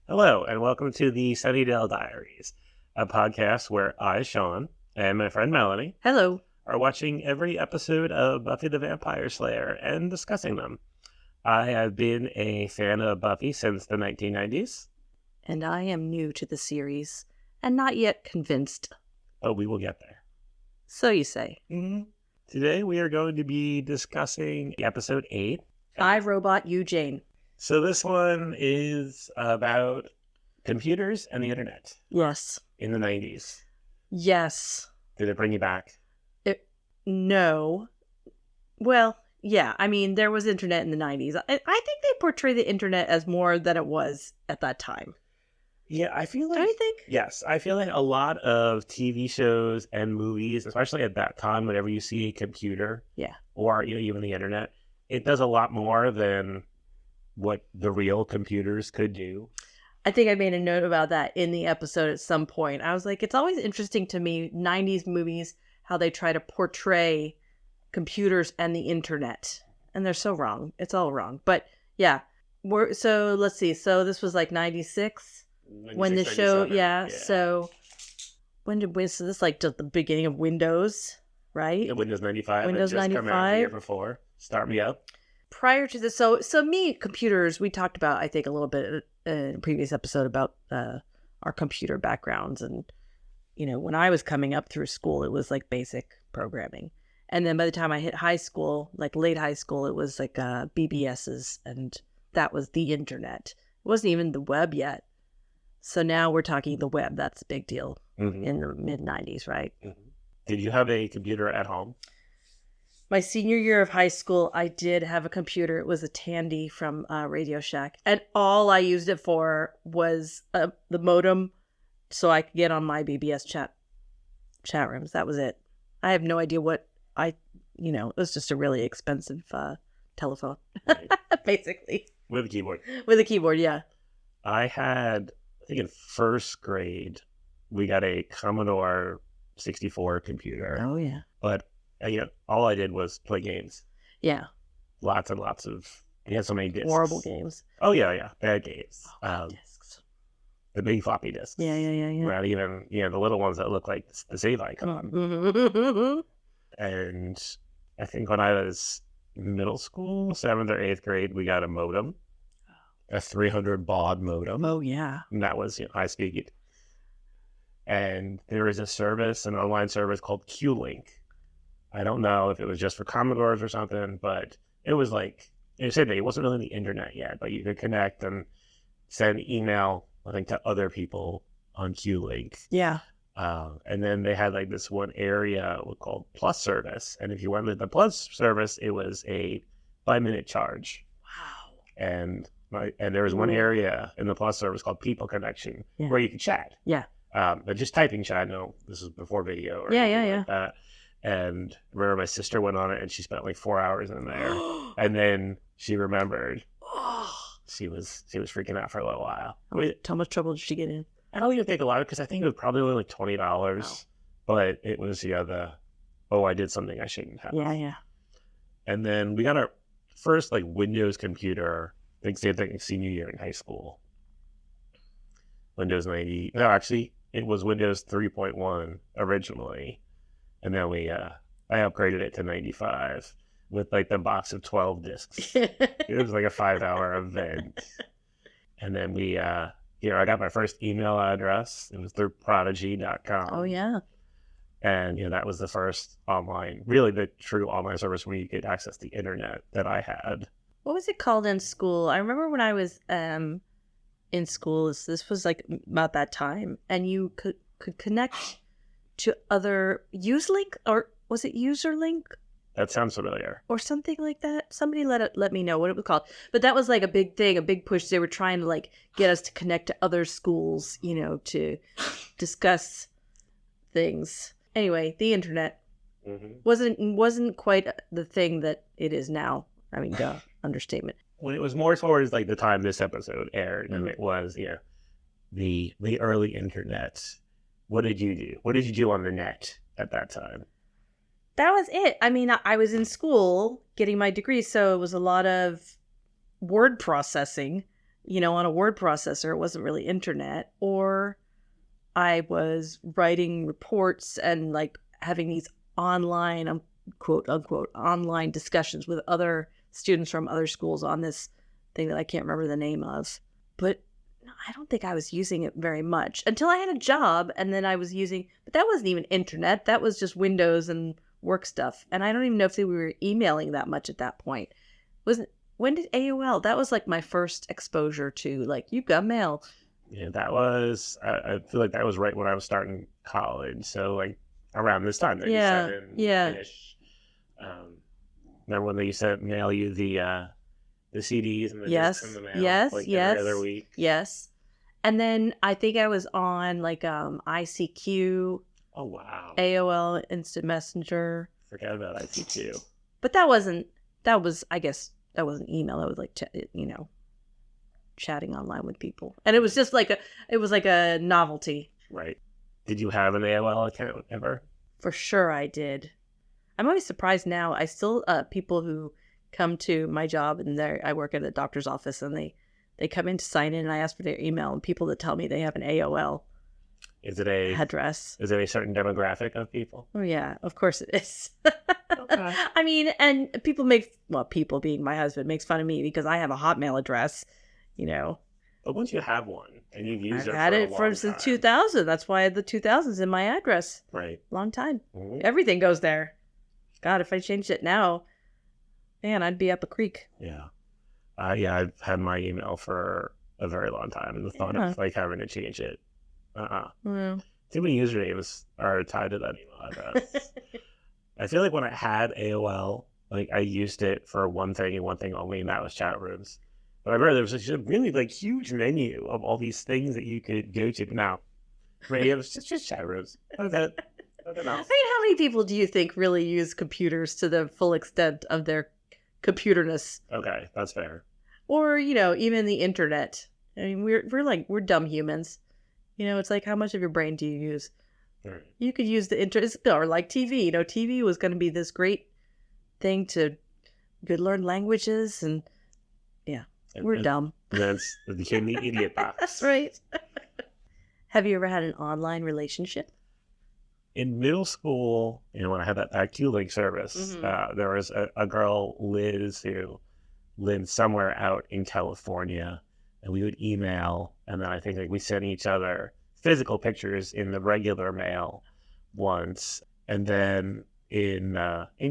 Hello, and welcome to the Sunnydale Diaries, a podcast where I, Sean, and my friend Melanie Hello. are watching every episode of Buffy the Vampire Slayer and discussing them. I have been a fan of Buffy since the 1990s, And I am new to the series and not yet convinced. but we will get there. So you say. Today we are going to be discussing episode 8. I, Robot, You, Jane. So this one is about computers and the internet Yes. in the 90s. Yes. Did it bring you back? No. Well, yeah. I mean, there was internet in the 90s. I think they portray the internet as more than it was at that time. Yeah, I feel like... Don't you think? Yes, I feel like a lot of TV shows and movies, especially at that time, whenever you see a computer, or even the internet, it does a lot more than what the real computers could do. I think I made a note about that in the episode at some point. I was like, it's always interesting to me, 90s movies, how they try to portray computers and the internet. And they're so wrong. It's all wrong. But yeah, so let's see. So this was like 96 when the show, So when did so this is like just the beginning of Windows, right? Yeah, Windows 95. Windows had just 95. come out the year before. Start me up. Prior to this, so me, computers, we talked about, I think, a little bit in a previous episode about our computer backgrounds. And, when I was coming up through school, it was like basic programming. And then by the time I hit high school, like late high school, it was like BBSs, and that was the internet. It wasn't even the web yet. So now we're talking the web. That's a big deal in the mid-90s, right? Mm-hmm. Did you have a computer at home? My senior year of high school, I did have a computer. It was a Tandy from Radio Shack. And all I used it for was the modem so I could get on my BBS chat rooms. That was it. I have no idea what it was just a really expensive telephone, Right. basically. With a keyboard. With a keyboard, yeah. I think in first grade, we got a Commodore 64 computer. Oh, yeah. But all I did was play games. Yeah. Lots and lots of. He had so many discs. Horrible games. Oh yeah, bad games. Discs. The big floppy discs. Yeah. Not even the little ones that look like the save icon. Mm-hmm. And I think when I was middle school, 7th or 8th grade, we got a modem, a 300 baud modem. Oh yeah. And that was high speed. And there was an online service called Q-Link. I don't know if it was just for Commodores or something, but it was like, it said that it wasn't really the internet yet, but you could connect and send email, I think, to other people on Q-Link. Yeah. And then they had like this one area called Plus service. And if you went with the Plus service, it was a 5-minute charge. Wow. And there was one area in the Plus service called People Connection where you could chat. Yeah. But just typing chat. No, this is before video or anything like that. And I remember my sister went on it and she spent like 4 hours in there. And then she remembered. She was freaking out for a little while. How much trouble did she get in? I don't even think a lot, because I think it was probably only like $20. Wow. But it was I did something I shouldn't have. Yeah. And then we got our first like Windows computer, I think same thing, senior year in high school. Windows 90. No, actually, it was Windows 3.1 originally. And then I upgraded it to 95 with like the box of 12 discs. It was like a 5-hour event. And then I got my first email address. It was through prodigy.com. Oh, yeah. And, that was the first the true online service where you could access the internet that I had. What was it called in school? I remember when I was in school, this was like about that time, and you could connect to other Uselink, or was it Userlink? That sounds familiar. Or something like that. Somebody let me know what it was called. But that was like a big thing, a big push. They were trying to like get us to connect to other schools, to discuss things. Anyway, the internet wasn't quite the thing that it is now. I mean, duh, understatement. When it was more towards like the time this episode aired, and it was the early internet. What did you do? What did you do on the net at that time? That was it. I mean, I was in school getting my degree, so it was a lot of word processing, on a word processor. It wasn't really internet. Or I was writing reports and like having these online, quote unquote, online discussions with other students from other schools on this thing that I can't remember the name of. But I don't think I was using it very much until I had a job, and then I was using, but that wasn't even internet. That was just Windows and work stuff. And I don't even know if we were emailing that much at that point. When did AOL? That was like my first exposure to like, you've got mail. Yeah, that was, I feel like that was right when I was starting college. So like around this time, Yeah, 97-ish. Remember when they used to mail you the CDs and the discs in the mail? Like every other week? Yes. And then I think I was on like ICQ. Oh, wow. AOL Instant Messenger. Forget about ICQ. But I guess that wasn't email. That was like, chatting online with people. And it was just like a novelty. Right. Did you have an AOL account ever? For sure I did. I'm always surprised now. I still, people who come to my job, and I work at a doctor's office, and they come in to sign in, and I ask for their email, and people that tell me they have an AOL address. Is it a certain demographic of people? Oh yeah, of course it is. Okay. I mean, and people being my husband, makes fun of me because I have a Hotmail address, But once you have one and you've used I've had it since 2000. That's why the 2000's in my address. Right. Long time. Mm-hmm. Everything goes there. God, if I changed it now, man, I'd be up a creek. Yeah. I've had my email for a very long time, and the thought of like having to change it. Well. Too many usernames are tied to that email address. I feel like when I had AOL, like I used it for one thing and one thing only, and that was chat rooms. But I remember there was a really like huge menu of all these things that you could go to. Now, it was just chat rooms. Nothing else. I mean, how many people do you think really use computers to the full extent of their computerness? Okay, that's fair. Or, even the internet. I mean, we're dumb humans. It's like, how much of your brain do you use? Right. You could use the internet, or like TV. TV was going to be this great thing to learn languages, and we're dumb. That's became the idiot box. That's right. Have you ever had an online relationship? In middle school, when I had that Q-Link service, there was a girl, Liz, who lived somewhere out in California, and we would email, and then I think like we sent each other physical pictures in the regular mail once. And then in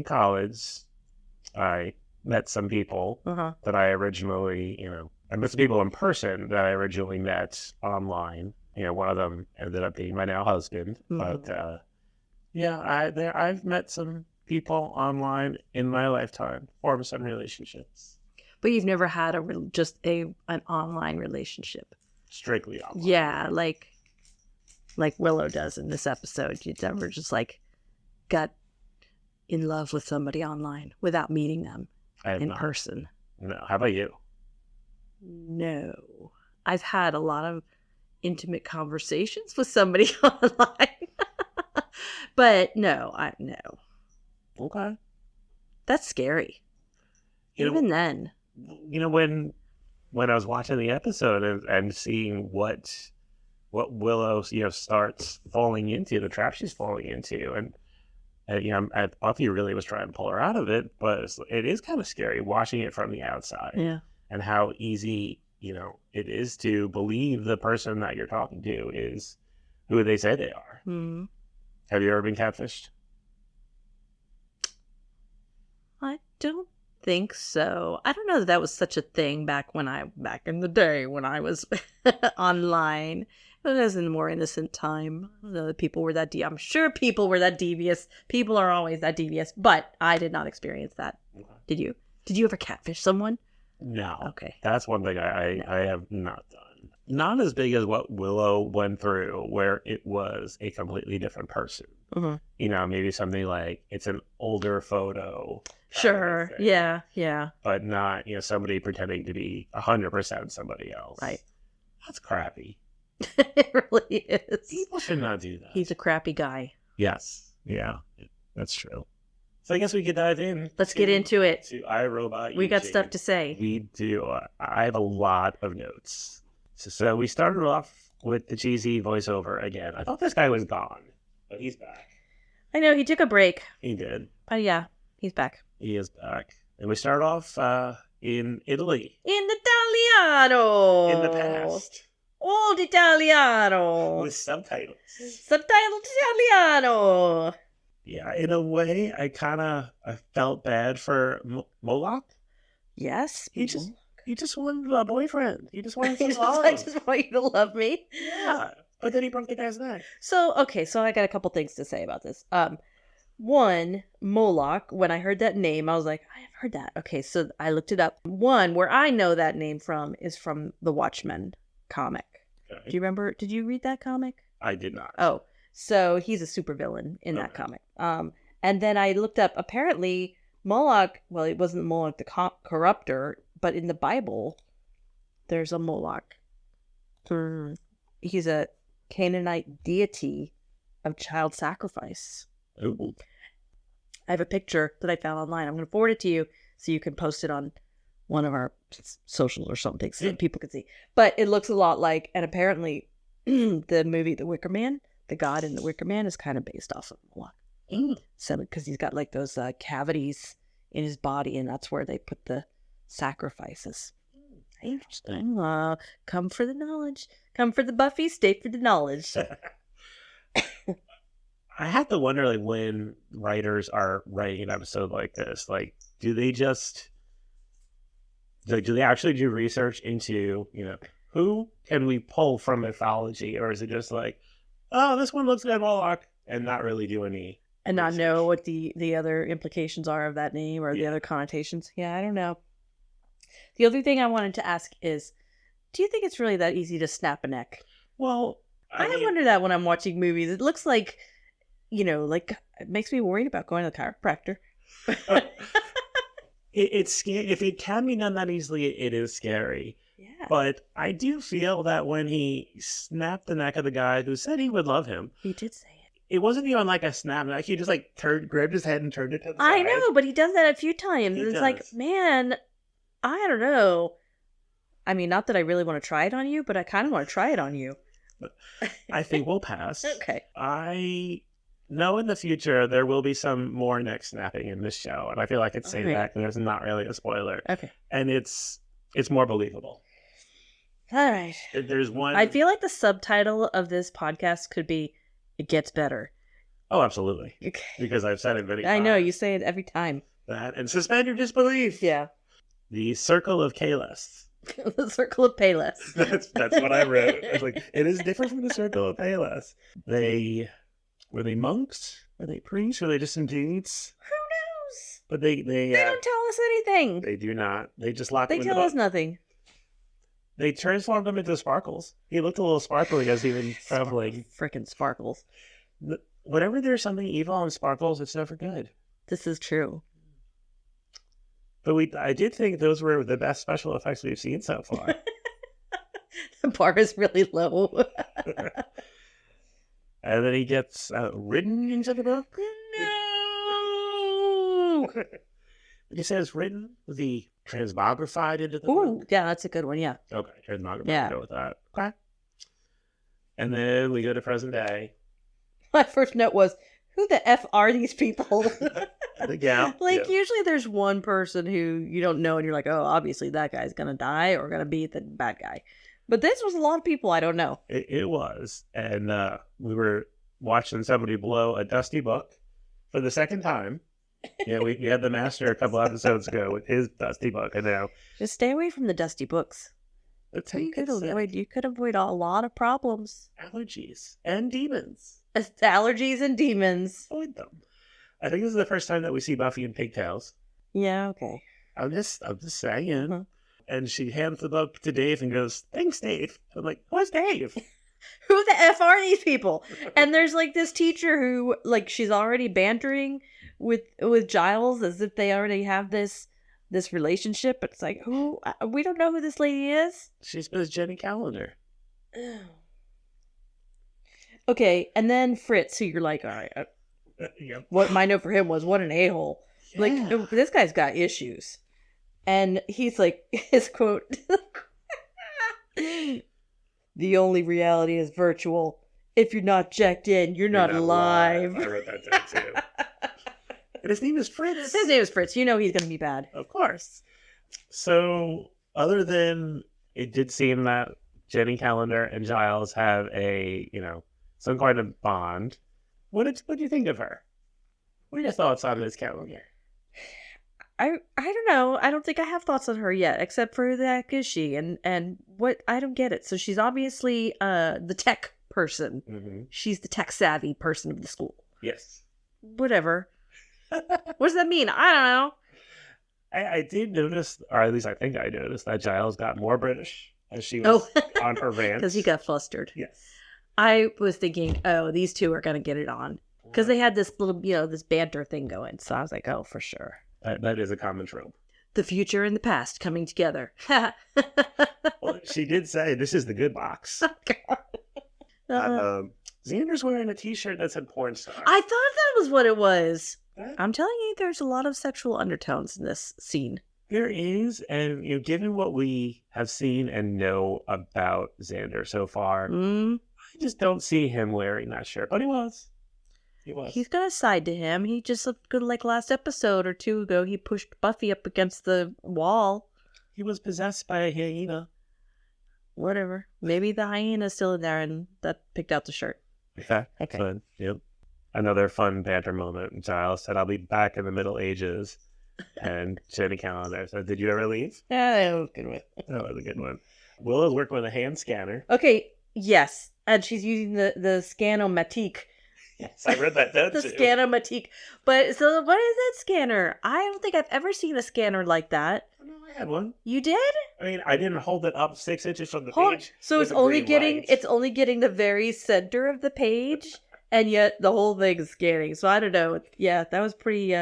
college, I met some people that I originally, I met some people in person that I originally met online. One of them ended up being my now husband. But I've met some people online in my lifetime, formed some relationships. But you've never had an online relationship. Strictly online. Yeah, like Willow does in this episode. You never just like got in love with somebody online without meeting them in person. No. How about you? No. I've had a lot of intimate conversations with somebody online. But no. Okay. That's scary. Even then. When I was watching the episode and seeing what Willow, starts falling into, the trap she's falling into, and Buffy really was trying to pull her out of it, but it is kind of scary watching it from the outside. Yeah. And how easy, it is to believe the person that you're talking to is who they say they are. Mm-hmm. Have you ever been catfished? I don't think so. I don't know that was such a thing back in the day when I was online. It was in a more innocent time. I don't know that people were that I'm sure people were that devious. People are always that devious, but I did not experience that. Okay. Did you? Did you ever catfish someone? No. Okay. That's one thing I have not done. Not as big as what Willow went through, where it was a completely different person. Mm-hmm. Maybe something like it's an older photo. Sure. Yeah. But not, somebody pretending to be 100% somebody else. Right. That's crappy. It really is. People should not do that. He's a crappy guy. Yes. Yeah. That's true. So I guess we could dive in. Let's get into it. To iRobot. We got Eugene. stuff to say. We do. I have a lot of notes. So we started off with the cheesy voiceover again. I thought this guy was gone, but he's back. I know, he took a break. He did. But yeah, he's back. He is back. And we start off in Italy. In Italiano. In the past. Old Italiano. With subtitles. Subtitled Italiano. Yeah, in a way, I felt bad for Moloch. Yes. He just wanted a boyfriend. He just wanted some love. I just want you to love me. Yeah. But then he broke the guy's neck. So I got a couple things to say about this. One, Moloch, when I heard that name, I was like, I have heard that. Okay, so I looked it up. One, where I know that name from is from the Watchmen comic. Okay. Do you remember? Did you read that comic? I did not. Oh, so he's a supervillain in that comic. And then I looked up, apparently, Moloch, well, it wasn't Moloch the corruptor, but in the Bible, there's a Moloch. He's a Canaanite deity of child sacrifice. Ooh. I have a picture that I found online. I'm going to forward it to you so you can post it on one of our socials or something so that people can see. But it looks a lot like, and apparently the movie The Wicker Man, the god in The Wicker Man is kind of based off of Moloch. So, because he's got like those cavities in his body, and that's where they put the sacrifices. Interesting. Come for the knowledge. Come for the Buffy, stay for the knowledge. I have to wonder, like, when writers are writing an episode like this, like, do they actually do research into, who can we pull from mythology, or is it just like, oh, this one looks like Moloch, and not really do any and research? Not know what the other implications are of that name or the other connotations? Yeah, I don't know. The other thing I wanted to ask is, do you think it's really that easy to snap a neck? Well, I wonder that when I'm watching movies. It looks like, like it makes me worried about going to the chiropractor. It's scary. If it can be done that easily, it is scary. Yeah. But I do feel that when he snapped the neck of the guy who said he would love him, He did say it. It wasn't even like a snap neck. He just like grabbed his head and turned it to the side. I know, but he does that a few times. He It's does. like, man, I don't know. I mean, not that I really want to try it on you, but I kind of want to try it on you. I think we'll pass. Okay. I know in the future there will be some more neck snapping in this show, and I feel like I could say that, and there's not really a spoiler. Okay. And it's more believable. All right. There's one. I feel like the subtitle of this podcast could be "It Gets Better." Oh, absolutely. Okay. Because I've said it many times. I know, you say it every time. That and suspend your disbelief. Yeah. The Circle of Kalis. The Circle of Payless. That's what I wrote. I was like, it is different from the Circle of Payless. Were they monks? Were they priests? Were they just some dudes? Who knows? But they don't tell us anything. They do not. They just lock They him in the tell us book. nothing. They transformed him into sparkles. He looked a little sparkly as he was traveling. Frickin' sparkles. Whenever there's something evil in sparkles, it's never good. This is true. But I did think those were the best special effects we've seen so far. The bar is really low. And then he gets written into the book. No! He says written, the transmogrified into the book. Ooh, yeah, that's a good one, yeah. Okay, transmogrified. Yeah. Go with that. Okay. And then we go to present day. My first note was, who the F are these people? Yeah. Usually there's one person who you don't know and you're like, oh, obviously that guy's going to die or going to be the bad guy. But this was a lot of people I don't know. It was. And we were watching somebody blow a dusty book for the second time. Yeah, we had the master a couple episodes ago with his dusty book. I know. Just stay away from the dusty books. That's how You could avoid a lot of problems. allergies and demons. Allergies and demons. Avoid them. I think this is the first time that we see Buffy in pigtails. Yeah, okay. I'm just saying. Uh-huh. And she hands the book to Dave and goes, "Thanks, Dave." I'm like, "Who's Dave?" Who the F are these people? And there's like this teacher who, like, she's already bantering with Giles as if they already have this relationship. But it's like, who? We don't know who this lady is. She's Miss Jenny Calendar. Okay, and then Fritz, who you're like, all right, Yep. What my note for him was, what an a-hole. Yeah. Like, this guy's got issues. And he's like, his quote, the only reality is virtual. If you're not checked in, you're not alive. I wrote that down too. And his name is Fritz. His name is Fritz. You know he's going to be bad. Of course. So, other than it did seem that Jenny Calendar and Giles have a, some kind of bond, what did you think of her? What are your thoughts on this Calendar? I don't know. I don't think I have thoughts on her yet, except for that is she and what I don't get it. So she's obviously the tech person. Mm-hmm. She's the tech savvy person of the school. Yes. Whatever. What does that mean? I don't know. I did notice, or at least I think I noticed, that Giles got more British as she was on her rant. Because he got flustered. Yes. I was thinking, these two are going to get it on. Because they had this little, this banter thing going. So I was like, oh, for sure. That is a common trope. The future and the past coming together. Well, she did say, this is the good box. Xander's wearing a t-shirt that said porn star. I thought that was what it was. I'm telling you, there's a lot of sexual undertones in this scene. There is, and given what we have seen and know about Xander so far, I just don't see him wearing that shirt. But he was. He's got a side to him. He just looked good like last episode or two ago. He pushed Buffy up against the wall. He was possessed by a hyena. Whatever. Maybe the hyena's still in there and that picked out the shirt. Yeah, okay. Fun. Yep. Another fun banter moment. Giles said, I'll be back in the Middle Ages. And Jenny Calendar said, did you ever leave? Yeah, that was a good one. That was a good one. Willow's working with a hand scanner. Okay, yes. And she's using the Scanomatique. Yes, I read that down The too. Scanomatique. But so what is that scanner? I don't think I've ever seen a scanner like that. No, I had one. You did? I mean, I didn't hold it up 6 inches from the page. So it's only getting the very center of the page, and yet the whole thing is scanning. So I don't know. Yeah, that was pretty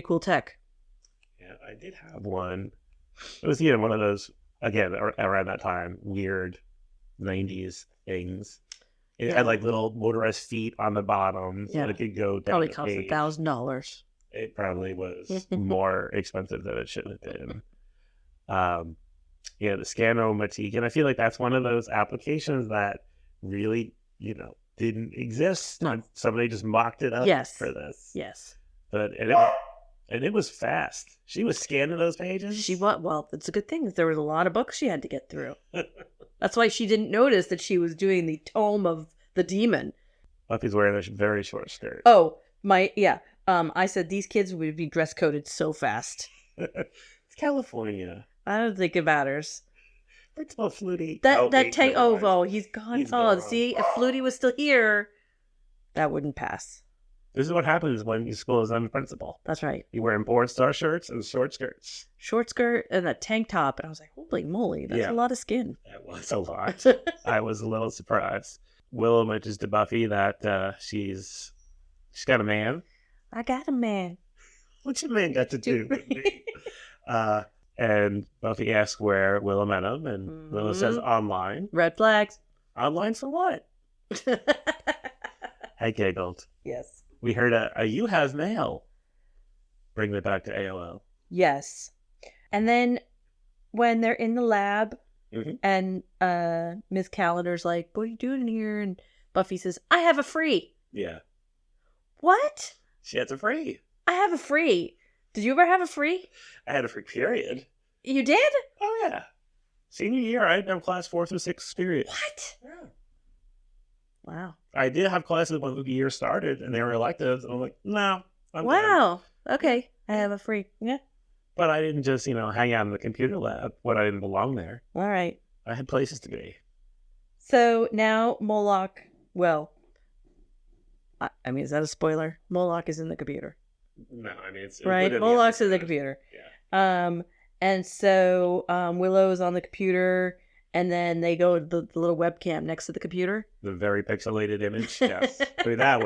cool tech. Yeah, I did have one. It was one of those, again, around that time, weird 90s things. It had like little motorized feet on the bottom, so it could go down. Probably cost $1,000. It probably was more expensive than it should have been. The Scanomatique, and I feel like that's one of those applications that really, didn't exist. No. Somebody just mocked it up for this. Yes. But it was fast. She was scanning those pages. Well, it's a good thing. There was a lot of books she had to get through. That's why she didn't notice that she was doing the Tome of the Demon. Buffy's wearing a very short skirt. Oh, I said these kids would be dress coded so fast. It's California. I don't think it matters. It's about Flutie. He's gone. See, if Flutie was still here, that wouldn't pass. This is what happens when your school is unprincipled. That's right. You're wearing porn star shirts and short skirts. Short skirt and a tank top. And I was like, holy moly, that's a lot of skin. That was a lot. I was a little surprised. Willow mentions to Buffy that she's got a man. I got a man. What's your man got to do with me? And Buffy asks where Willow met him, and Willow says online. Red flags. Online for what? I giggled. Yes. We heard a you have mail. Bring it back to AOL. Yes. And then when they're in the lab and Miss Calendar's like, what are you doing in here? And Buffy says, I have a free. Yeah. What? She has a free. I have a free. Did you ever have a free? I had a free period. You did? Oh, yeah. Senior year, I didn't have class 4 through 6 period. What? Yeah. Wow. I did have classes when the year started, and they were electives. And I'm like, no. Wow. Done. Okay. I have a free. Yeah. But I didn't just, hang out in the computer lab when I didn't belong there. All right. I had places to be. So now Moloch, I mean, is that a spoiler? Moloch is in the computer. No, I mean, it's right. Moloch's in the computer. Yeah. And so Willow is on the computer, and then they go to the little webcam next to the computer. The very pixelated image. Yes. I mean, I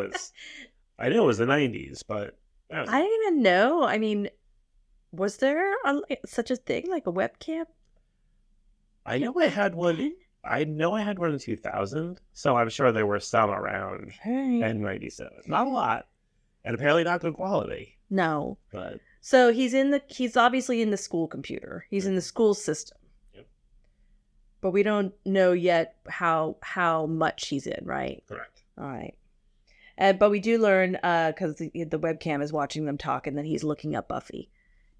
know it was the 90s, but I didn't even know. I mean, was there such a thing like a webcam? I know I had one I know I had one in 2000, so I'm sure there were some around Hey. N97. Not a lot, and apparently not good quality. No. But So he's obviously in the school computer. He's in the school system. Yep. But we don't know yet how much he's in, right? Correct. All right. But we do learn, because the webcam is watching them talk, and then he's looking up Buffy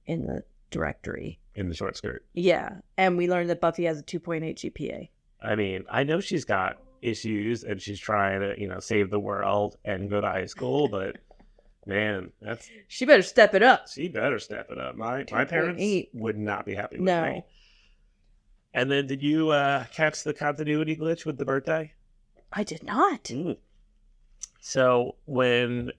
in the directory. In the short skirt. Yeah. And we learned that Buffy has a 2.8 GPA. I mean, I know she's got issues and she's trying to, save the world and go to high school, but man, She better step it up. she better step it up. My parents 2.8. would not be happy with No. me. And then did you catch the continuity glitch with the birthday? I did not. Mm. So when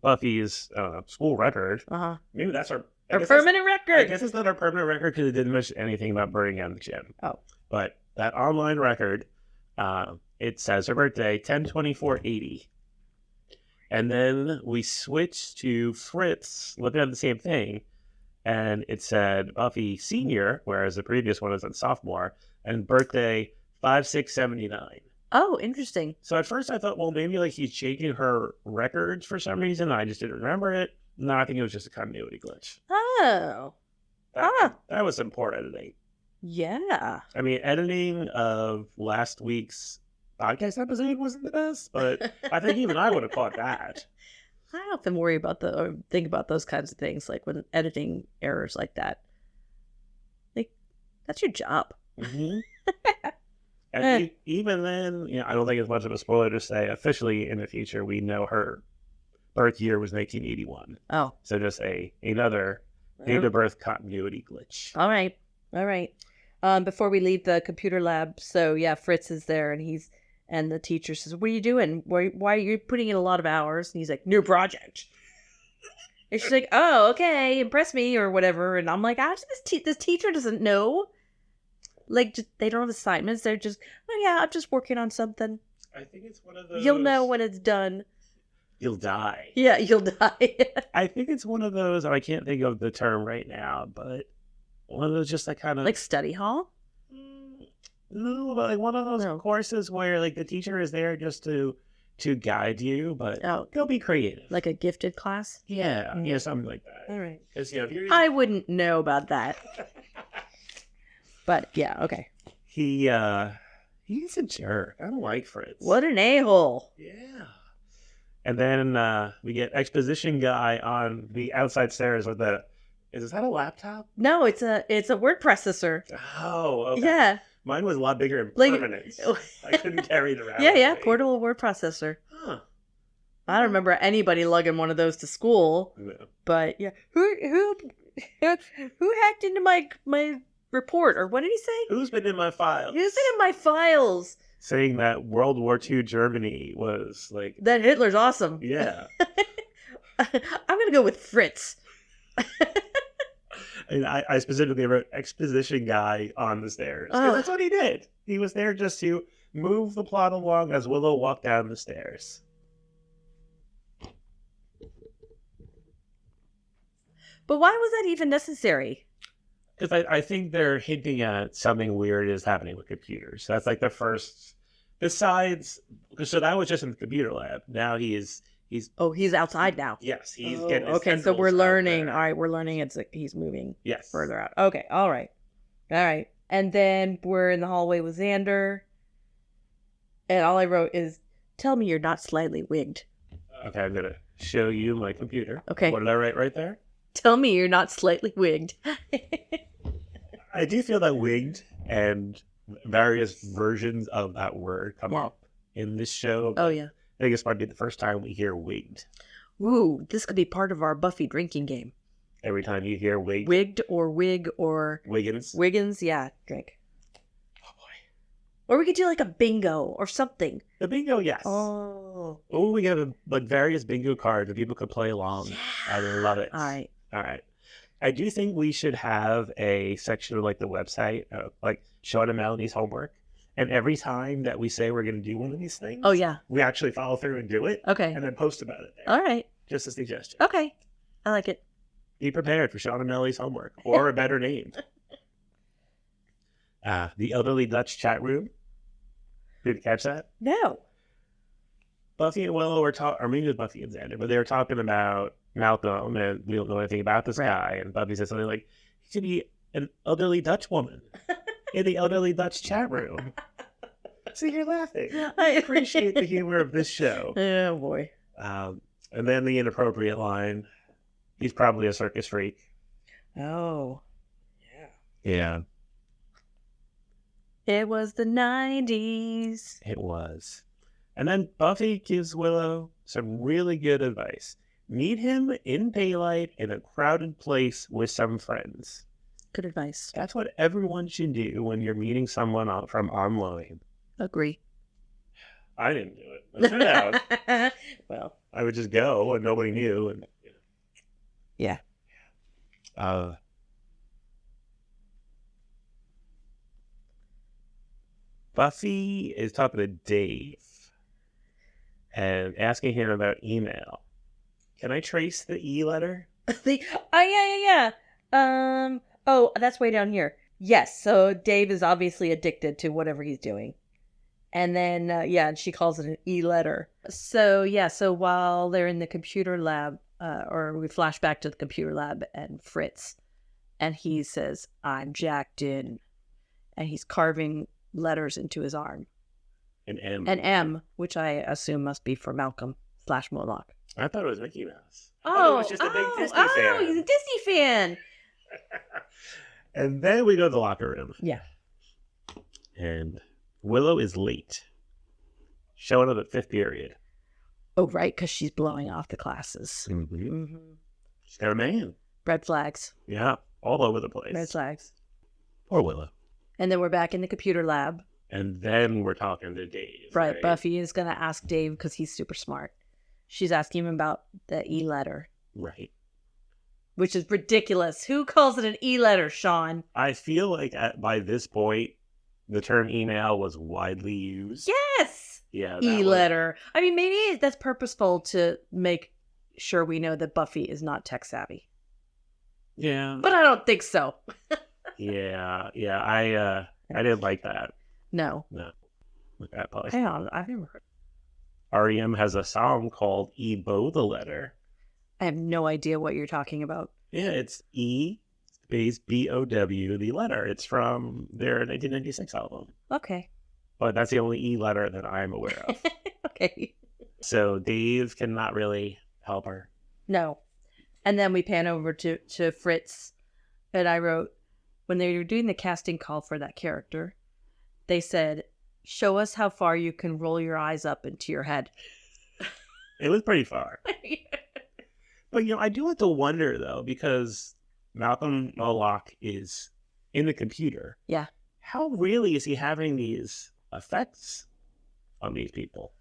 Buffy's school record, Uh-huh. maybe that's our Permanent I record. guess it's not our permanent record because it didn't mention anything about burning down the gym. Oh. But that online record, it says her birthday, 10/24/80. And then we switched to Fritz, looking at the same thing, and it said Buffy Senior, whereas the previous one was at sophomore, and birthday 5/6/79. Oh, interesting. So at first I thought, well, maybe like he's changing her records for some reason. I just didn't remember it. No, I think it was just a continuity glitch. Oh. That was some poor editing. Yeah. I mean, editing of last week's podcast episode wasn't the best, but I think even I would have caught that. I often worry about or think about those kinds of things, like when editing errors like that. Like, that's your job. Mm-hmm. And even then, I don't think it's much of a spoiler to say officially in the future we know her birth year was 1981. Oh. So just another date of birth continuity glitch. All right. Before we leave the computer lab, so yeah, Fritz is there, and the teacher says, "What are you doing? Why are you putting in a lot of hours?" And he's like, "New project." And she's like, "Oh, okay, impress me," or whatever. And I'm like, this teacher doesn't know. Like, they don't have assignments. They're just, "Oh yeah, I'm just working on something." I think it's one of those. You'll know when it's done. You'll die. Yeah, you'll die. I think it's one of those, I can't think of the term right now, but one of those just like kind of... Like study hall? No, but like one of those courses where like the teacher is there just to guide you, but go be creative. Like a gifted class? Yeah, yeah, something like that. All right. Because if you're... I wouldn't know about that. But yeah, okay. He's a jerk. I don't like Fritz. What an a-hole. Yeah. And then we get exposition guy on the outside stairs with is that a laptop? No, it's a word processor. Oh, okay. Yeah. Mine was a lot bigger and Like- permanent. I couldn't carry it around. Yeah, with me. portable word processor. Huh. I don't remember anybody lugging one of those to school, No. but yeah, who hacked into my report, or what did he say? Who's been in my files? Who's in my files? Saying that World War II Germany was like... That Hitler's awesome. Yeah. I'm gonna go with Fritz. And I specifically wrote exposition guy on the stairs. 'Cause that's what he did. He was there just to move the plot along as Willow walked down the stairs. But why was that even necessary? Because I think they're hinting at something weird is happening with computers. That's like the first... Besides... So that was just in the computer lab. Now he's outside now. Yes, he's getting his okay, so we're tendrils out learning. there. All right, we're learning he's moving Yes. further out. Okay, all right. And then we're in the hallway with Xander. And all I wrote is, "Tell me you're not slightly wigged." Okay, I'm going to show you my computer. Okay. What did I write right there? Tell me you're not slightly wigged. I do feel that wigged and various versions of that word come up in this show. Oh, yeah. I think this might be the first time we hear wigged. Ooh, this could be part of our Buffy drinking game. Every time you hear wigged. Wigged or wig or... Wiggins, yeah, drink. Oh, boy. Or we could do like a bingo or something. The bingo, yes. Oh, we have various bingo cards that people could play along. yeah. I love it. All right. I do think we should have a section of like the website, like Sean and Melanie's homework. And every time that we say we're going to do one of these things, Oh, yeah. we actually follow through and do it. Okay. And then post about it there. All right. Just a suggestion. Okay. I like it. Be prepared for Sean and Melanie's homework or a better name. The Elderly Dutch chat room. Did you catch that? No. Buffy and Willow were talking, or maybe it was Buffy and Xander, but they were talking about Malcolm, and we don't know anything about this guy. And Buffy said something like, he should be an elderly Dutch woman in the Elderly Dutch chat room. So you're laughing. I appreciate the humor of this show. Oh, boy. And then the inappropriate line, he's probably a circus freak. Oh. Yeah. It was the 90s. It was. And then Buffy gives Willow some really good advice. Meet him in daylight in a crowded place with some friends. Good advice. That's what everyone should do when you're meeting someone from online. Agree. I didn't do it. I should have. Well. I would just go and nobody knew. And yeah. Buffy is talking to Dave and asking him about email. Can I trace the E letter? Yeah. Oh, that's way down here. Yes, so Dave is obviously addicted to whatever he's doing. And then, and she calls it an E letter. So while they're in the computer lab, or we flash back to the computer lab and Fritz, and he says, I'm jacked in. And he's carving letters into his arm. An M. An M, which I assume must be for Malcolm / Moloch. I thought it was Mickey Mouse. Oh, it was just a big Disney fan. He's a Disney fan. And then we go to the locker room. Yeah. And Willow is late. Showing up at 5th period. Oh, right, because she's blowing off the classes. Mm-hmm. Mm-hmm. She's got a man. Red flags. Yeah, all over the place. Red flags. Poor Willow. And then we're back in the computer lab. And then we're talking to Dave. Right. Buffy is going to ask Dave because he's super smart. She's asking him about the E letter. Right. Which is ridiculous. Who calls it an E letter, Sean? I feel like by this point, the term email was widely used. Yes! Yeah. E letter. I mean, maybe that's purposeful to make sure we know that Buffy is not tech savvy. Yeah. But I don't think so. Yeah. I didn't like that. No. With that part. Hang on. I've never heard. REM has a song called E-Bow the Letter. I have no idea what you're talking about. Yeah, it's E space B-O-W, the letter. It's from their 1996 album. Okay. But that's the only E letter that I'm aware of. Okay. So Dave cannot really help her. No. And then we pan over to Fritz. And I wrote, when they were doing the casting call for that character, they said, show us how far you can roll your eyes up into your head. It was pretty far. But, I do have to wonder, though, because Malcolm Moloch is in the computer. Yeah. How really is he having these effects on these people?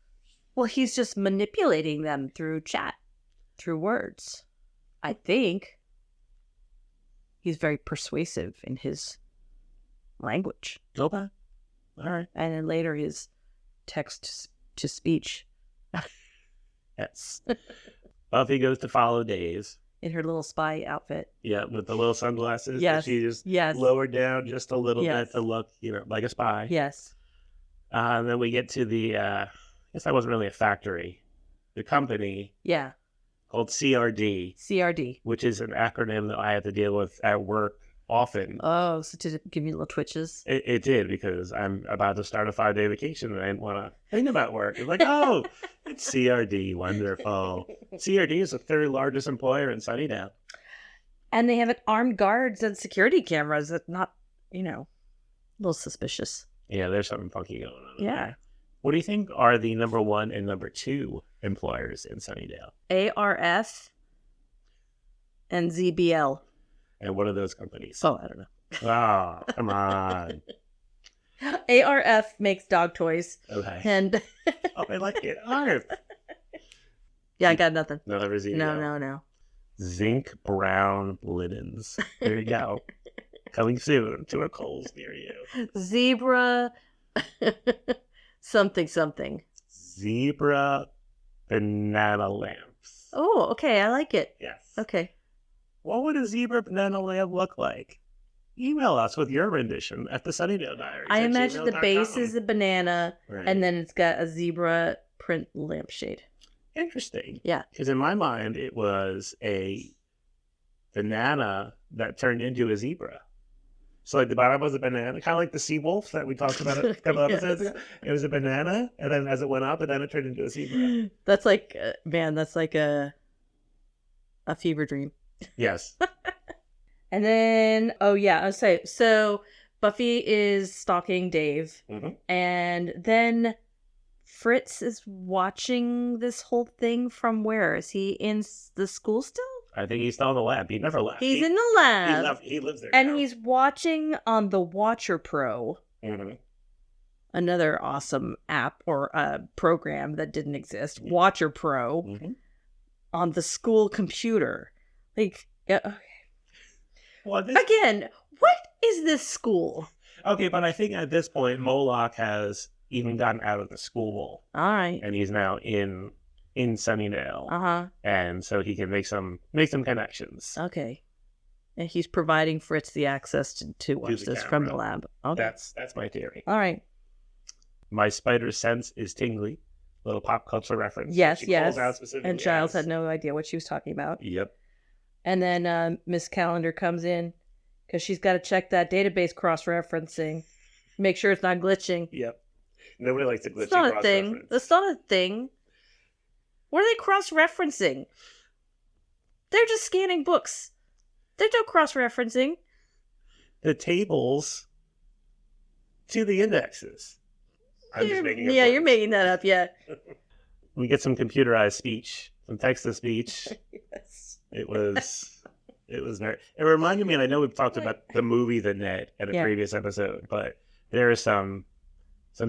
Well, he's just manipulating them through chat, through words. I think he's very persuasive in his language. Okay. All right. And then later his text to speech. Yes. Buffy goes to follow Dave. In her little spy outfit. Yeah, with the little sunglasses. Yes. That she just Yes. lowered down just a little Yes. bit to look, like a spy. Yes. And then we get to the, I guess that wasn't really a factory. The company. Yeah. Called CRD. CRD. Which is an acronym that I have to deal with at work often. Oh, so to give me little twitches? It did, because I'm about to start a 5-day vacation and I didn't want to think about work. It's like, oh, it's CRD. Wonderful. CRD is the 3rd largest employer in Sunnydale. And they have armed guards and security cameras. That's not, a little suspicious. Yeah, there's something funky going on. Yeah. There. What do you think are the number 1 and number 2 employers in Sunnydale? ARF and ZBL. And what are those companies? Oh, I don't know. Oh, come on. ARF makes dog toys. Okay. And oh, I like it. ARF. Yeah, I got nothing. No, No. Zinc Brown Linens. There you go. Coming soon to a Kohl's near you. Zebra something. Zebra banana lamps. Oh, okay. I like it. Yes. Okay. What would a zebra banana lamp look like? email us with your rendition at the Sunnydale Diaries. I at imagine the base gmail.com. is a banana, Right. and then it's got a zebra print lampshade. Interesting. Yeah. Because in my mind, it was a banana that turned into a zebra. So like the bottom was a banana, kind of like the sea wolf that we talked about a couple episodes ago. It was a banana, and then as it went up, and then it turned into a zebra. That's like, man, that's like a fever dream. Yes. And then, oh yeah, I'll say, so Buffy is stalking Dave, and then Fritz is watching this whole thing from where? Is he in the school still? I think he's still in the lab. He never left. He's in the lab. He lives there and now. he's watching on the Watcher Pro, another awesome app or program that didn't exist, Watcher Pro, on the school computer. Like, yeah, okay. Well, Again, what is this school? Okay, but I think at this point, Moloch has even gotten out of the school. All right. And he's now in Sunnydale. And so he can make some connections. Okay. And he's providing Fritz the access to watch this from the lab. Okay. That's my theory. All right. My spider sense is tingly. Little pop culture reference. Yes, She yes. calls out specifically And Giles as- had no idea what she was talking about. Yep. And then Miss Calendar comes in because she's got to check that database cross-referencing, make sure it's not glitching. Yep. Nobody likes a glitchy It's not a cross thing. reference. That's not a thing. What are they cross-referencing? They're just scanning books. There's no cross-referencing. The tables to the indexes. I'm just making it Yeah, work. you're making that up, yeah. We get some computerized speech, some text-to-speech. Yes. It was very. It reminded me, and I know we've talked about the movie The Net in a previous episode, but there is some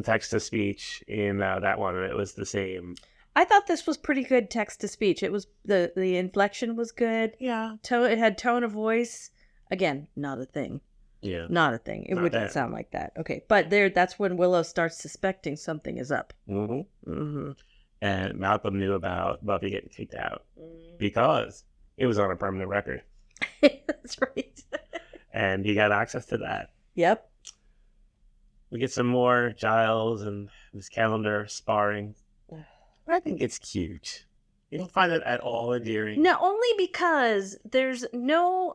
text to speech in that one, and it was the same. I thought this was pretty good text to speech. It was the inflection was good. Yeah. It had tone of voice. Again, not a thing. Yeah. Not a thing. It Not wouldn't that. sound like that. Okay, but that's when Willow starts suspecting something is up. And Malcolm knew about Buffy getting kicked out because it was on a permanent record, That's right. and he got access to that. Yep. We get some more Giles and Miss Calendar sparring. I think it's cute. You don't find it at all endearing. No, only because there's no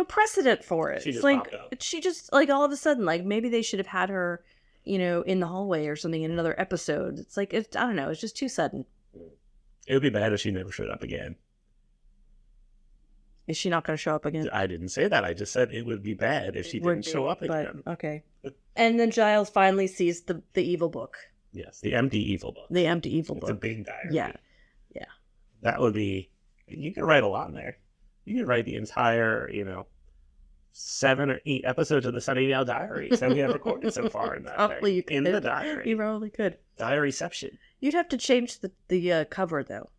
precedent for it. She It's just like popped up. she just like all of a sudden, like maybe they should have had her, in the hallway or something in another episode. It's like I don't know, it's just too sudden. It would be bad if she never showed up again. Is she not going to show up again? I didn't say that. I just said it would be bad if she didn't show up again. Okay. And then Giles finally sees the evil book. Yes, the empty evil book. The empty evil It's a book. big diary. Yeah. That would be. You could write a lot in there. You could write the entire, 7 or 8 episodes of the Sunnydale Diaries that we have recorded so far in that Probably you could. in the diary. You probably could. Diaryception. You'd have to change the cover though.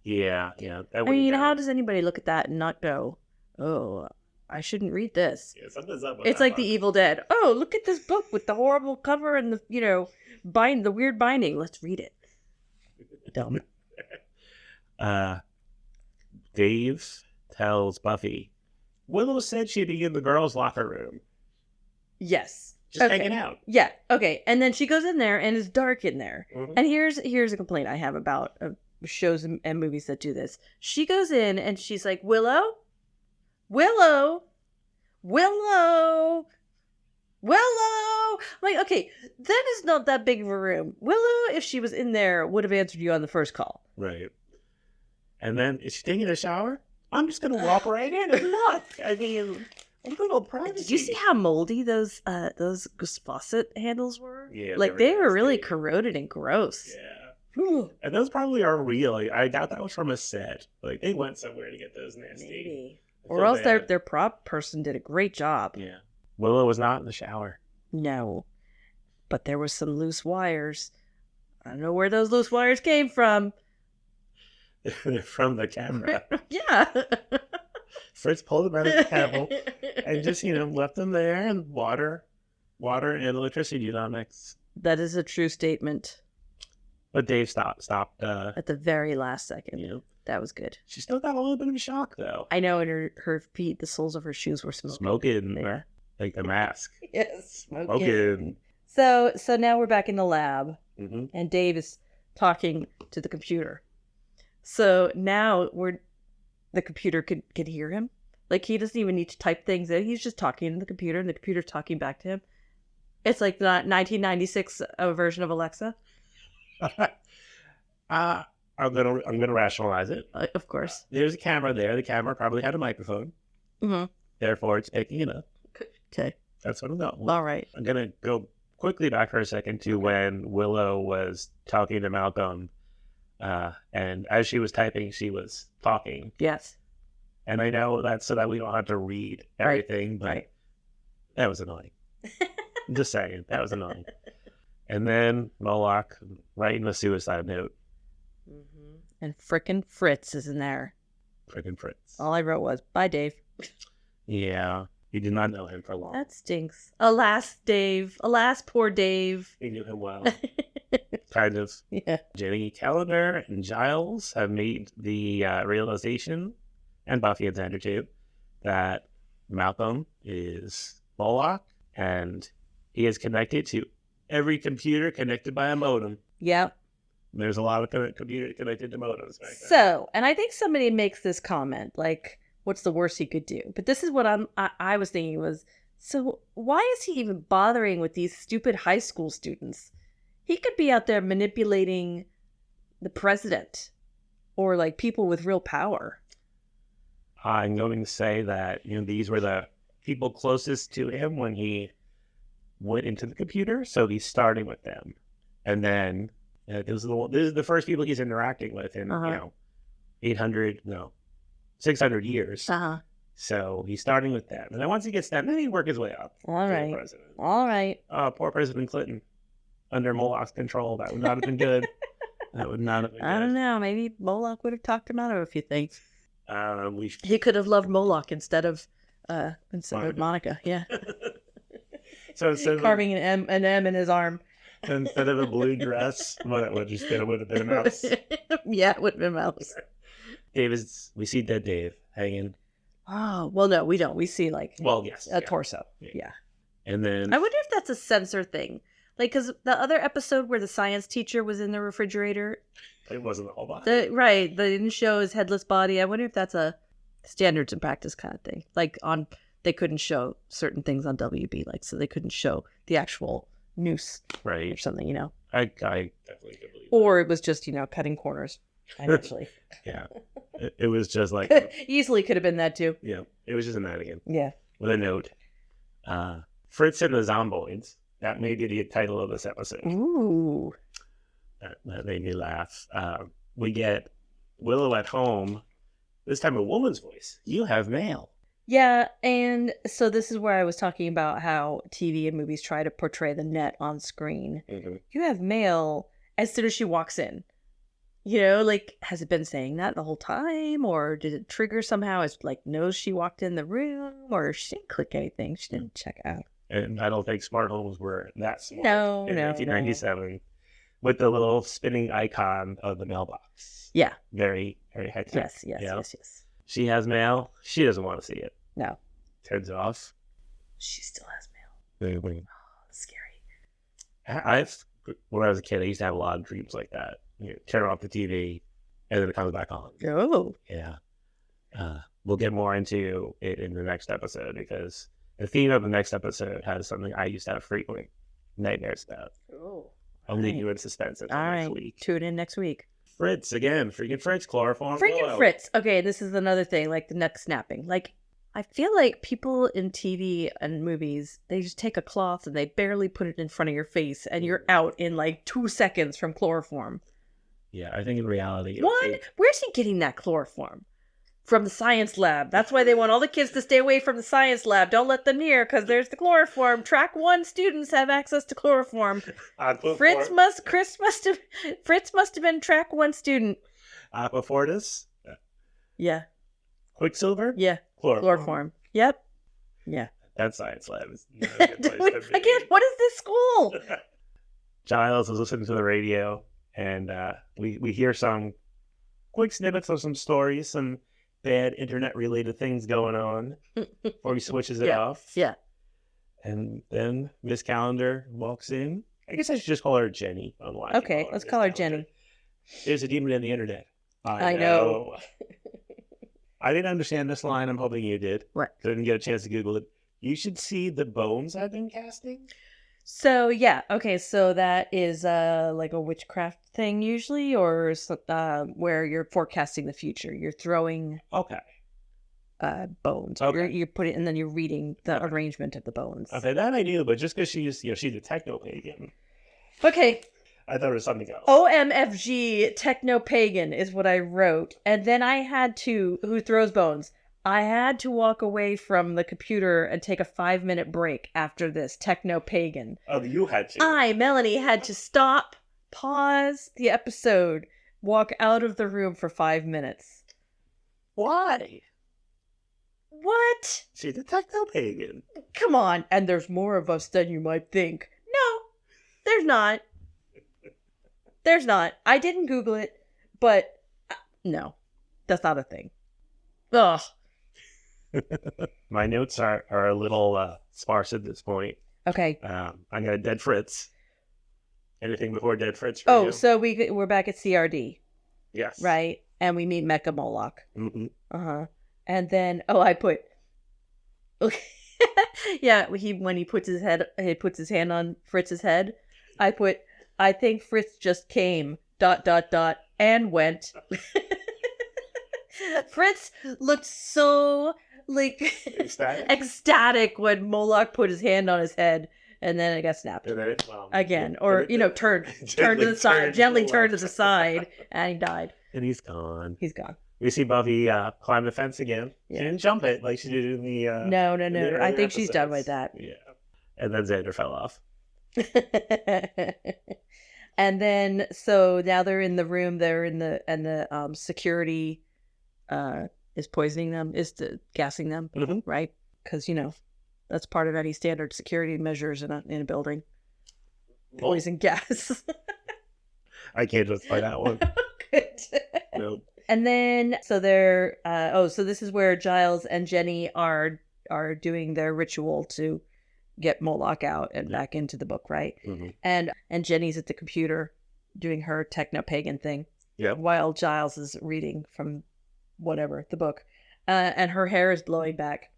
Yeah. I mean, how does anybody look at that and not go, "Oh, I shouldn't read this"? Yeah, something's up with It's that like The book. Evil Dead. Oh, look at this book with the horrible cover and the the weird binding. Let's read it. Dumb. Dave tells Buffy, Willow said she'd be in the girls' locker room, Yes. just Okay. hanging out. Yeah. Okay. And then she goes in there and it's dark in there. Mhm. And here's a complaint I have about shows and movies that do this. She goes in and she's like, Willow, Willow, Willow, Willow. Like, okay, that is not that big of a room. Willow, if she was in there, would have answered you on the first call. Right. And then, is she taking a shower? I'm just going to walk right in and look. I mean, a little privacy. Did you see how moldy those faucet handles were? Yeah, like they they were were really nasty. corroded and gross. Yeah. And those probably are real. Like, I doubt that was from a set. Like, they went somewhere to get those nasty. Maybe. I Or feel else bad. their prop person did a great job. Yeah. Willow was not in the shower. No. But there was some loose wires. I don't know where those loose wires came from. They're from the camera. Yeah. Fritz pulled them out of the camel and just, left them there, and water and electricity do not mix. That is a true statement. But Dave stopped. At the very last second. That was good. She still got a little bit of a shock, though. I know, and her feet, the soles of her shoes were smoking. Smoking, like the mask. Yes, Smoking. So now we're back in the lab, Mm-hmm. and Dave is talking to the computer. So now the computer can hear him. Like, he doesn't even need to type things in. He's just talking to the computer, and the computer's talking back to him. It's like the 1996 version of Alexa. I'm gonna rationalize it. Of course. There's a camera there. The camera probably had a microphone. Mm-hmm. Therefore, it's picking it up. Okay. That's what I'm going. All right. I'm gonna go quickly back for a second to when Willow was talking to Malcolm, and as she was typing, she was talking. Yes. And I know that's so that we don't have to read everything, but that was annoying. I'm just saying, that was annoying. And then Moloch writing a suicide note. Mm-hmm. And frickin' Fritz is in there. Frickin' Fritz. All I wrote was, bye, Dave. Yeah, he did not know him for long. That stinks. Alas, Dave. Alas, poor Dave. He knew him well. Kind of. Yeah. Jenny Calendar and Giles have made the realization, and Buffy and Xander too, that Malcolm is Moloch, and he is connected to every computer connected by a modem. Yep. There's a lot of computers connected to modems back then. So, and I think somebody makes this comment, like, what's the worst he could do? But this is what I was thinking was, so why is he even bothering with these stupid high school students? He could be out there manipulating the president or like people with real power. I'm going to say that these were the people closest to him when he went into the computer, so he's starting with them, and then this is the first people he's interacting with in 600 years. So he's starting with them, and then once he gets them, then he work his way up. All right. The president. All right. Poor President Clinton under Moloch's control. That would not have been good. That would not have been good. I don't know. Maybe Moloch would have talked him out of a few things. We He could have loved Moloch instead of Monica. Yeah. So instead carving an M in his arm. Instead of a blue dress, it would have been a mouse. Yeah, it would have been a mouse. We see dead Dave hanging. Oh, well, no, we don't. We see yes, a torso. Yeah. And then I wonder if that's a censor thing. Like, because the other episode where the science teacher was in the refrigerator, it wasn't the whole body. They didn't show his headless body. I wonder if that's a standards and practice kind of thing. Like they couldn't show certain things on WB, so they couldn't show the actual noose, right, or something. I definitely could believe. Or it was just cutting corners. Actually, yeah, it was just like easily could have been that too. Yeah, it was just a mannequin. Yeah, with a note. Fritz and the Zomboids. That may be the title of this episode. Ooh. That made me laugh. We get Willow at home, this time a woman's voice. You have mail. Yeah, and so this is where I was talking about how TV and movies try to portray the net on screen. Mm-hmm. You have mail as soon as she walks in. Has it been saying that the whole time? Or did it trigger somehow? It's knows she walked in the room? Or she didn't click anything. She didn't check out. And I don't think smart homes were that smart in 1997 with the little spinning icon of the mailbox. Yeah. Very, very high tech. Yes. She has mail. She doesn't want to see it. No. Turns it off. She still has mail. Oh, scary. When I was a kid, I used to have a lot of dreams like that. Turn off the TV, and then it comes back on. Oh. Yeah. We'll get more into it in the next episode because the theme of the next episode has something I used to have frequent nightmares about. Oh. I'll leave you in suspense until next week. Tune in next week. Fritz, again. Freaking Fritz, chloroform. Freaking Fritz. Okay, this is another thing, the neck snapping. I feel like people in TV and movies, they just take a cloth and they barely put it in front of your face and you're out in 2 seconds from chloroform. Yeah, I think in reality... Where's he getting that chloroform? From the science lab. That's why they want all the kids to stay away from the science lab. Don't let them near, because there's the chloroform. Track 1 students have access to chloroform. Fritz must have been track 1 student. Aquafortis? Yeah. Quicksilver? Yeah. Chloroform. Yep. Yeah. That science lab is not a good place to be. Again, what is this school? Giles is listening to the radio, and we hear some quick snippets of some stories, some bad internet-related things going on before he switches it off. Yeah. And then Miss Calendar walks in. I guess I should just call her Jenny. Okay, let's call her Jenny. There's a demon in the internet. I know. I didn't understand this line. I'm hoping you did. Right. Didn't get a chance to Google it. You should see the bones I've been casting. So, yeah. Okay, so that is like a witchcraft thing usually, or where you're forecasting the future. You're throwing bones. Okay. You're putting, and then you're reading the arrangement of the bones. Okay, that I knew, but just because she's a techno-pagan. Okay. I thought it was something else. OMFG Techno-Pagan is what I wrote. And then I had to, who throws bones? I had to walk away from the computer and take a 5-minute break after this Techno-Pagan. Oh, you had to. Melanie, had to stop, pause the episode, walk out of the room for 5 minutes. Why? What? She's a techno-pagan. Come on. And there's more of us than you might think. No, there's not. There's not. I didn't Google it, but no, that's not a thing. Ugh. My notes are a little sparse at this point. Okay. I got a Dead Fritz. Anything before Dead Fritz for you? So we're back at CRD. Yes. Right? And we meet Mecha Moloch. Mm-hmm. Uh-huh. And then, I put... yeah, when he puts his hand on Fritz's head, I put, I think Fritz just came, ... and went. Fritz looked so, ecstatic when Moloch put his hand on his head, and then it got snapped. And then again, or, turned to the side, gently turned to the side, and he died. And he's gone. He's gone. We see Buffy climb the fence again. Yeah. She didn't jump it like she did in the... No. I think she's episodes. done with that. Yeah. And then Xander fell off. And then, so now they're in the room, and the security is poisoning them, gassing them, right? Because, that's part of any standard security measures in a building. Poison gas. I can't justify that one. Good. Nope. And then, so they're, so this is where Giles and Jenny are doing their ritual to get Moloch out and back into the book, right? Mm-hmm. And Jenny's at the computer doing her techno-pagan thing. Yep. While Giles is reading from whatever, the book. And her hair is blowing back.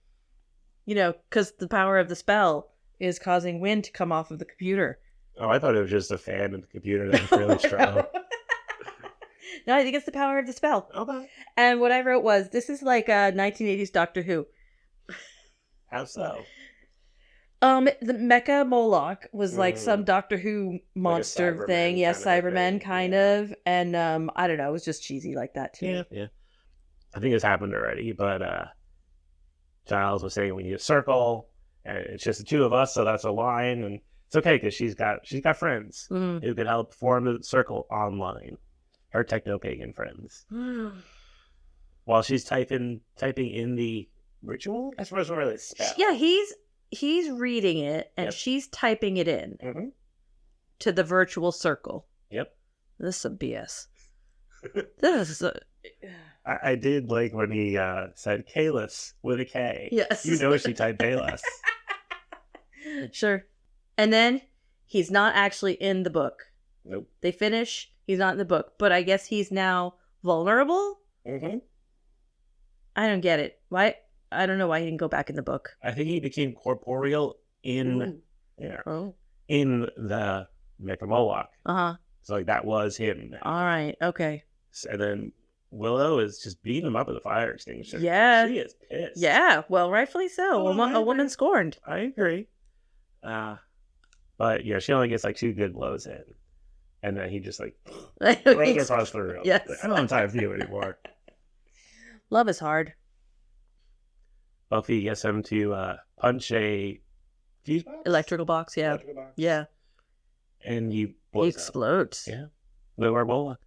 Because the power of the spell is causing wind to come off of the computer. Oh, I thought it was just a fan in the computer that was really strong. No, I think it's the power of the spell. Okay. And what I wrote was, this is like a 1980s Doctor Who. How so? The Mecha Moloch was like some Doctor Who monster like thing. Yes, Cybermen kind of. And I don't know, it was just cheesy like that too. Yeah. I think it's happened already, but Giles was saying we need a circle, and it's just the two of us, so that's a line, and it's okay because she's got friends who can help form the circle online. Her techno-pagan friends. While she's typing in the ritual, I suppose we're really spell. Yeah, he's reading it, and she's typing it in to the virtual circle. Yep. This is some BS. This is I did like when he said Kalis with a K. Yes. She typed Kalis. Sure. And then he's not actually in the book. Nope. They finish. He's not in the book. But I guess he's now vulnerable? Mm-hmm. I don't get it. Why? I don't know why he didn't go back in the book. I think he became corporeal in in the Mecha Moloch. Uh-huh. So that was him now. All right. Okay. And then Willow is just beating him up with a fire extinguisher. Yeah. She is pissed. Yeah. Well, rightfully so. A woman scorned. I agree. But she only gets 2 good blows in. And then he just throws her across the room. Yes. I don't have time for you anymore. Love is hard. Buffy gets him to punch a fuse box? Electrical box, yeah. Electrical box. Yeah. And he explodes. Up. Yeah. Lower Moloch.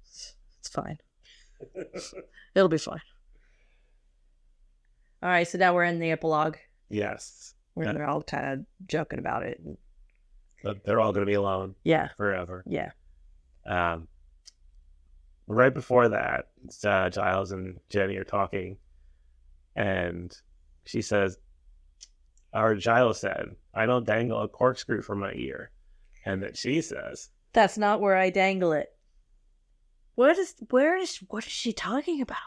It's fine. It'll be fine. All right, so now we're in the epilogue. Yes. They're all kind of joking about it. But they're all going to be alone. Yeah. Forever. Yeah. right before that, Giles and Jenny are talking, and she says, or Giles said, "I don't dangle a corkscrew from my ear," and then she says, "That's not where I dangle it." What is she talking about?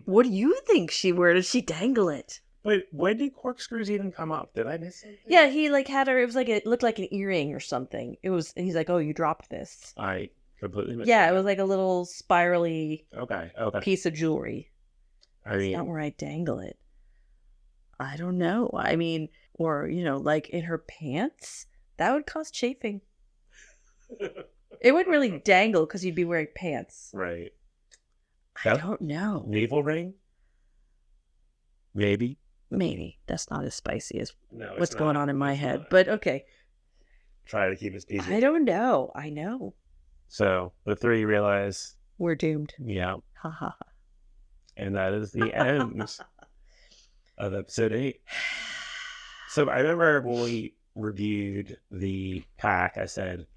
What do you think where does she dangle it? But when did corkscrews even come up? Did I miss it? Yeah, he like had her. It was like it looked like an earring or something. It was, and he's like, "Oh, you dropped this." I completely missed. Yeah, it was like a little spirally okay piece of jewelry. I mean, it's not where I dangle it. I don't know. I mean, or like in her pants, that would cause chafing. It wouldn't really dangle because you'd be wearing pants. Right. I don't know. Navel ring? Maybe. That's not as spicy as what's going on in my head. But okay. Try to keep it PG. I don't know. I know. So the three realize we're doomed. Yeah. Ha ha. And that is the end of episode 8. So I remember when we reviewed the pack, I said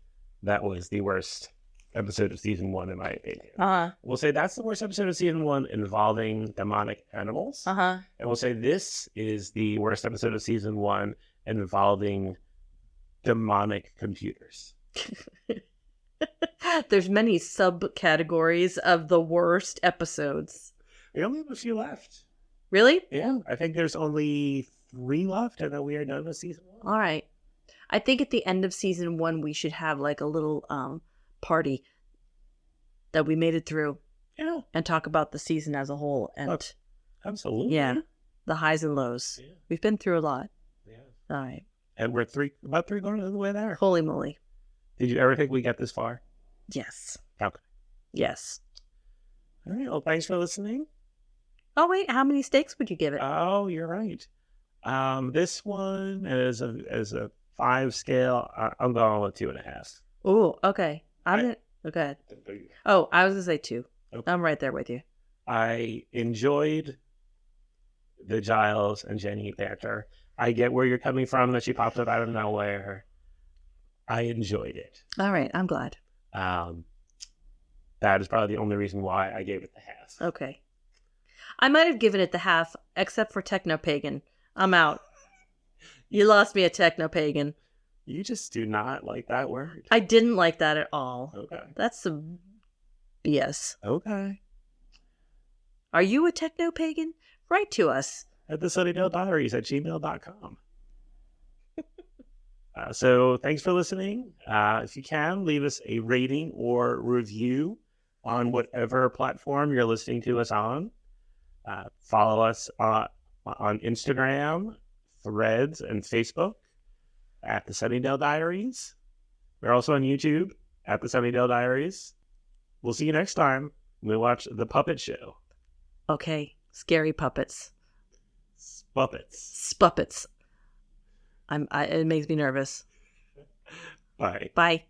that was the worst episode of season 1 in my opinion. We'll say that's the worst episode of season 1 involving demonic animals. And we'll say this is the worst episode of season 1 involving demonic computers. There's many subcategories of the worst episodes. We only have a few left. Really? Yeah, I think there's only 3 left, and then we are done with season 1. All right. I think at the end of season 1, we should have like a little party that we made it through. Yeah. And talk about the season as a whole. And absolutely. Yeah. The highs and lows. Yeah. We've been through a lot. Yeah. All right. And we're about 3 quarters of the way there. Holy moly. Did you ever think we'd get this far? Yes. Okay. Yes. All right. Well, thanks for listening. Oh, wait. How many steaks would you give it? Oh, you're right. This one is a 5 scale. I'm going with 2.5. Oh, okay. Okay. Oh, I was going to say 2. Okay. I'm right there with you. I enjoyed the Giles and Jenny banter. I get where you're coming from, that she popped up out of nowhere. I enjoyed it. All right. I'm glad. That is probably the only reason why I gave it the half. Okay. I might have given it the half, except for Techno-Pagan. I'm out. You lost me a Techno-Pagan. You just do not like that word. I didn't like that at all. Okay. That's some BS. Okay. Are you a Techno-Pagan? Write to us. At the Sunnydale Diaries at gmail.com. So thanks for listening. If you can, leave us a rating or review on whatever platform you're listening to us on. Follow us on Instagram, Threads, and Facebook at the Sunnydale Diaries. We're also on YouTube at the Sunnydale Diaries. We'll see you next time. We watch The Puppet Show. Okay. Scary puppets. Spuppets. It makes me nervous. Bye. Bye.